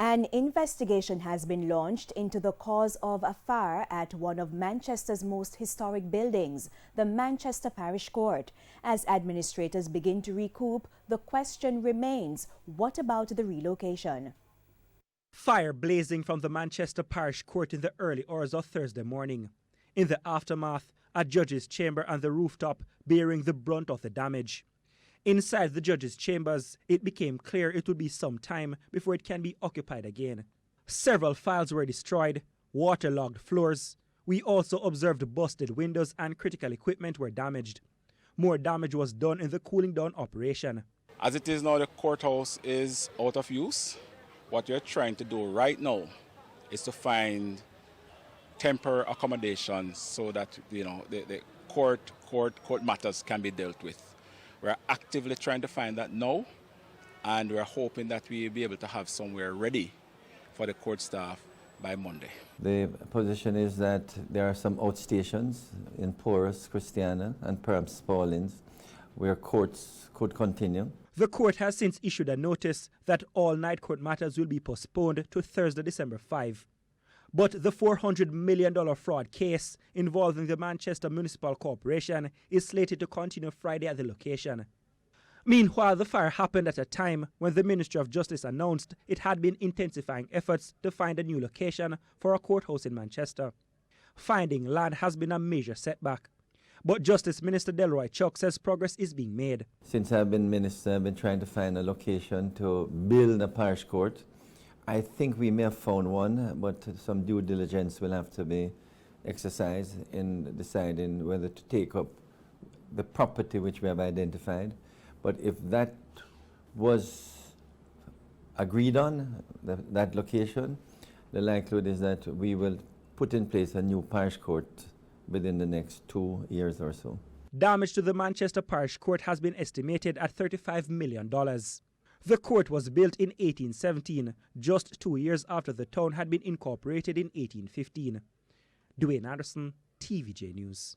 An investigation has been launched into the cause of a fire at one of Manchester's most historic buildings, the Manchester Parish Court. As administrators begin to recoup, the question remains, what about the relocation? Fire blazing from the Manchester Parish Court in the early hours of Thursday morning. In the aftermath, a judge's chamber and the rooftop bearing the brunt of the damage. Inside the judge's chambers, it became clear it would be some time before it can be occupied again. Several files were destroyed, waterlogged floors. We also observed busted windows and critical equipment were damaged. More damage was done in the cooling down operation. As it is now, the courthouse is out of use. What we're trying to do right now is to find temporary accommodations so that the court matters can be dealt with. We're actively trying to find that now, and we're hoping that we'll be able to have somewhere ready for the court staff by Monday. The position is that there are some outstations in Parish, Christiana, and perhaps Paulins, where courts could continue. The court has since issued a notice that all night court matters will be postponed to Thursday, December 5. But the $400 million fraud case involving the Manchester Municipal Corporation is slated to continue Friday at the location. Meanwhile, the fire happened at a time when the Ministry of Justice announced it had been intensifying efforts to find a new location for a courthouse in Manchester. Finding land has been a major setback. But Justice Minister Delroy Chuck says progress is being made. Since I've been minister, I've been trying to find a location to build a parish court. I think we may have found one, but some due diligence will have to be exercised in deciding whether to take up the property which we have identified. But if that was agreed on, that location, the likelihood is that we will put in place a new parish court within the next 2 years or so. Damage to the Manchester Parish Court has been estimated at $35 million. The court was built in 1817, just 2 years after the town had been incorporated in 1815. Dwayne Anderson, TVJ News.